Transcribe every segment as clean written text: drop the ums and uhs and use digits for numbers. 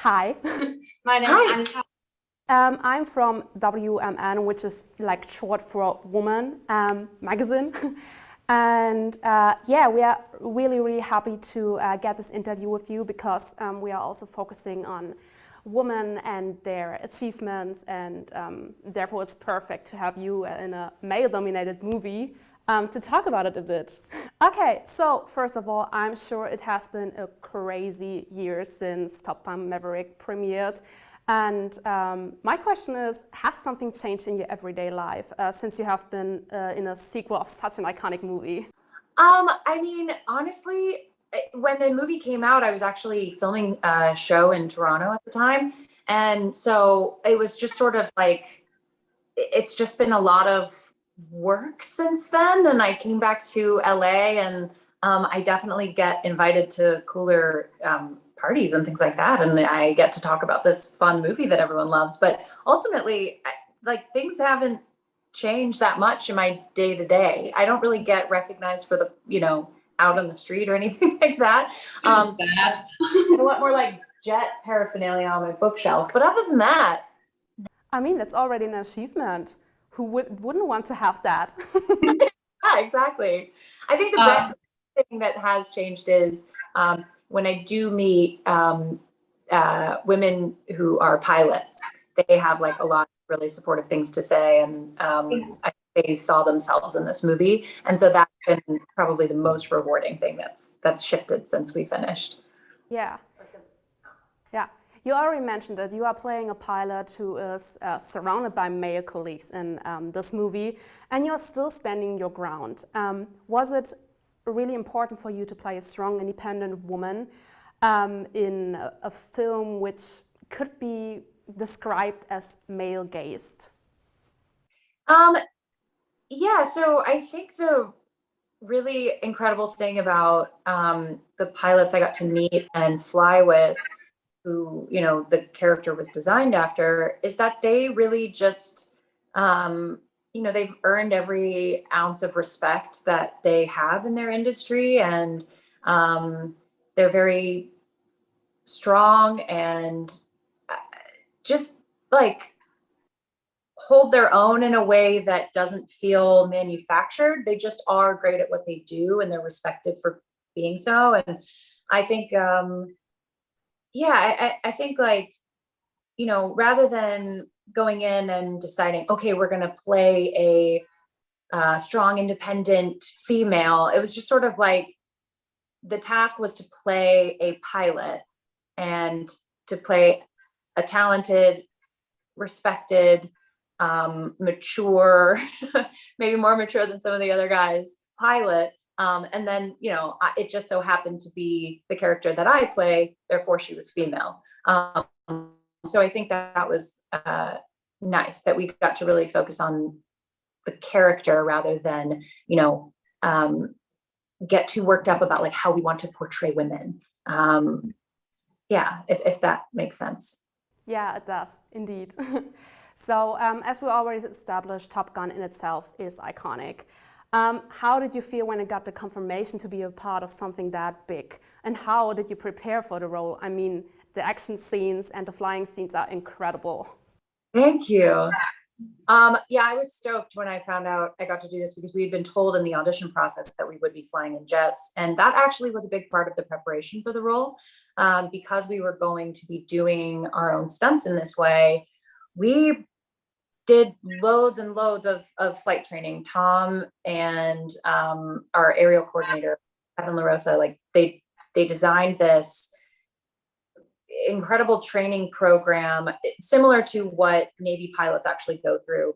Hi. My name is Hi. Annika. I'm from WMN, which is like short for Woman magazine. And yeah, we are really, really happy to get this interview with you because we are also focusing on women and their achievements, and therefore it's perfect to have you in a male-dominated movie to talk about it a bit. Okay, so first of all, I'm sure it has been a crazy year since Top Gun Maverick premiered. And my question is, has something changed in your everyday life since you have been in a sequel of such an iconic movie? I mean, honestly, when the movie came out, I was actually filming a show in Toronto at the time. And so it was just sort of like, it's just been a lot of work since then. And I came back to LA, and I definitely get invited to cooler parties and things like that. And I get to talk about this fun movie that everyone loves. But ultimately, like, things haven't changed that much in my day to day. I don't really get recognized for out on the street or anything like that. Which is sad. A lot more like jet paraphernalia on my bookshelf. But other than that, I mean, that's already an achievement. Who wouldn't want to have that? yeah, exactly. I think the best thing that has changed is when I do meet women who are pilots, they have like a lot of really supportive things to say, and I think they saw themselves in this movie, and so that's been probably the most rewarding thing that's shifted since we finished. Yeah. Yeah. You already mentioned that you are playing a pilot who is surrounded by male colleagues in this movie, and you're still standing your ground. Was it really important for you to play a strong, independent woman in a film which could be described as male-gazed? Yeah, so I think the really incredible thing about the pilots I got to meet and fly with, who, the character was designed after, is that they really just, they've earned every ounce of respect that they have in their industry. And they're very strong and just like hold their own in a way that doesn't feel manufactured. They just are great at what they do, and they're respected for being so. And I think, I think, like, rather than going in and deciding, okay, we're going to play a strong, independent female, it was just sort of like the task was to play a pilot and to play a talented, respected, mature, maybe more mature than some of the other guys, pilot. And then, it just so happened to be the character that I play, therefore she was female. So I think that was nice that we got to really focus on the character rather than, get too worked up about like how we want to portray women. Yeah, if that makes sense. Yeah, it does, indeed. So, as we already established, Top Gun in itself is iconic. How did you feel when you got the confirmation to be a part of something that big? And how did you prepare for the role? I mean, the action scenes and the flying scenes are incredible. Thank you. Yeah, I was stoked when I found out I got to do this because we had been told in the audition process that we would be flying in jets. And that actually was a big part of the preparation for the role. Because we were going to be doing our own stunts in this way, we did loads and loads of flight training. Tom and our aerial coordinator, Evan LaRosa, like they designed this incredible training program similar to what Navy pilots actually go through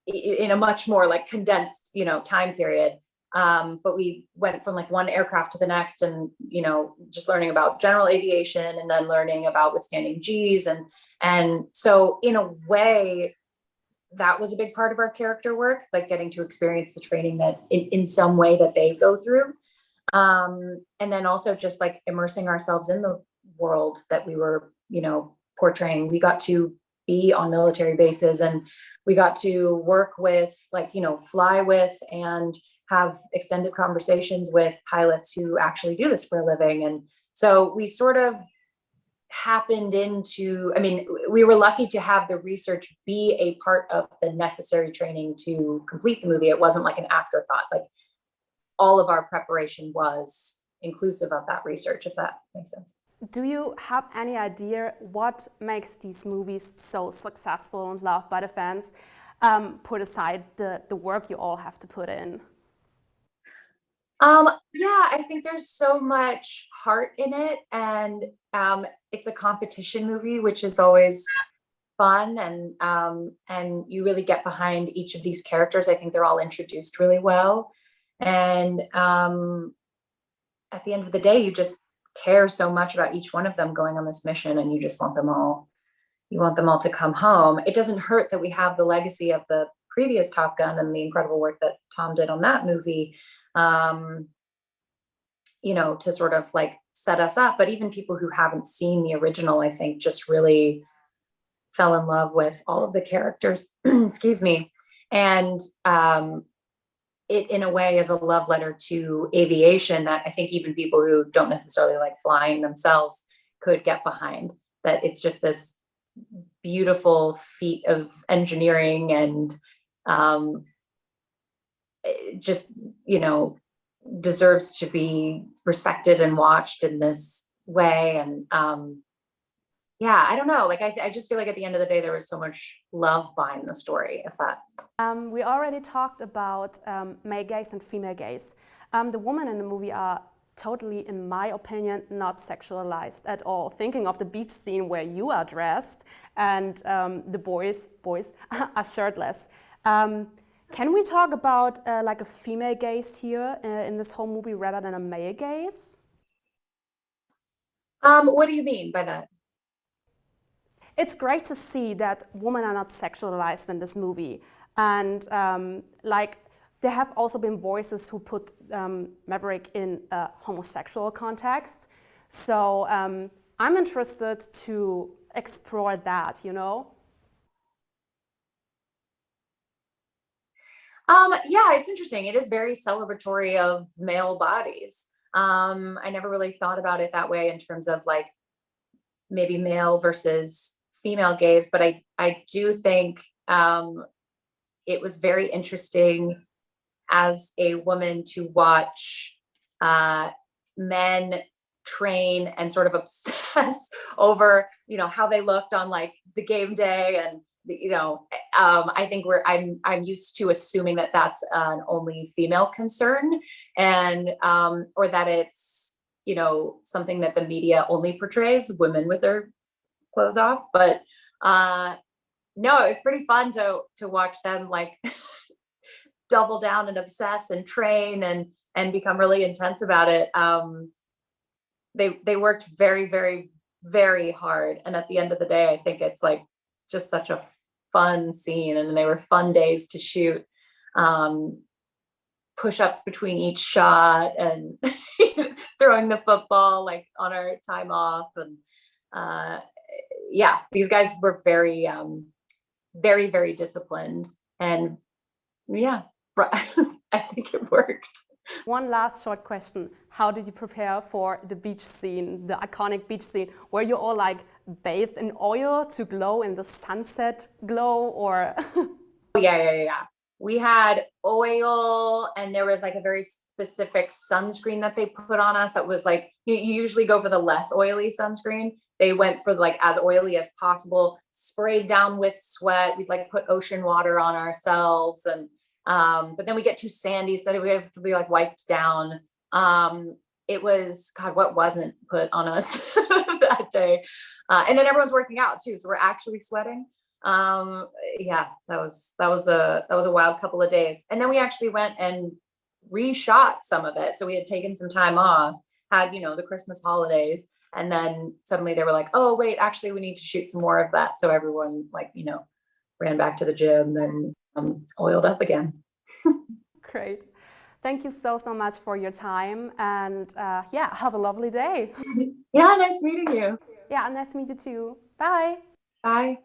in a much more like condensed, time period. But we went from like one aircraft to the next, and just learning about general aviation and then learning about withstanding G's, and so in a way that was a big part of our character work, like getting to experience the training that in some way that they go through. And then also just like immersing ourselves in the world that we were, portraying. We got to be on military bases, and we got to work with, like, fly with and have extended conversations with pilots who actually do this for a living. And so we sort of happened into, I mean, we were lucky to have the research be a part of the necessary training to complete the movie. It wasn't like an afterthought. Like all of our preparation was inclusive of that research, if that makes sense. Do you have any idea what makes these movies so successful and loved by the fans? Put aside the work you all have to put in. Yeah, I think there's so much heart in it, and it's a competition movie, which is always fun, and you really get behind each of these characters. I think they're all introduced really well, and at the end of the day, you just care so much about each one of them going on this mission, and you just want them all. You want them all to come home. It doesn't hurt that we have the legacy of the previous Top Gun and the incredible work that Tom did on that movie, you know, to sort of like set us up. But even people who haven't seen the original, I think, just really fell in love with all of the characters, excuse me. And it, in a way, is a love letter to aviation that I think even people who don't necessarily like flying themselves could get behind. That it's just this beautiful feat of engineering and just, you know, deserves to be respected and watched in this way. And yeah, I don't know, like I just feel like at the end of the day there was so much love behind the story, if that. We already talked about male gaze and female gaze. The women in the movie are totally, in my opinion, not sexualized at all. Thinking of the beach scene where you are dressed and the boys are shirtless. Can we talk about like a female gaze here in this whole movie rather than a male gaze? What do you mean by that? It's great to see that women are not sexualized in this movie. And like, there have also been voices who put Maverick in a homosexual context. So I'm interested to explore that, you know? Yeah, it's interesting. It is very celebratory of male bodies. I never really thought about it that way in terms of like maybe male versus female gaze, but I do think it was very interesting as a woman to watch men train and sort of obsess over, you know, how they looked on like the game day. And you know, I think I'm used to assuming that that's an only female concern, and or that it's, you know, something that the media only portrays women with their clothes off. But no, it was pretty fun to watch them like double down and obsess and train and become really intense about it. They worked very, very, very hard, and at the end of the day, I think it's like just such a fun scene, and they were fun days to shoot. Push-ups between each shot and throwing the football like on our time off, and yeah, these guys were very very, very disciplined, and yeah, I think it worked. One last short question. How did you prepare for the beach scene, the iconic beach scene? Were you all like bathed in oil to glow in the sunset glow, or? Yeah. We had oil, and there was like a very specific sunscreen that they put on us that was like, you usually go for the less oily sunscreen. They went for like as oily as possible, sprayed down with sweat. We'd like put ocean water on ourselves, and but then we get too sandy, so that we have to be like wiped down. It was, God, what wasn't put on us that day? And then everyone's working out too, so we're actually sweating. Yeah, that was a wild couple of days. And then we actually went and reshot some of it. So we had taken some time off, had, you know, the Christmas holidays, and then suddenly they were like, oh wait, actually we need to shoot some more of that. So everyone, like, you know, ran back to the gym and oiled up again. Great. Thank you so much for your time, and yeah, have a lovely day. Yeah, nice meeting you. Yeah, nice to meet you too. Bye. Bye.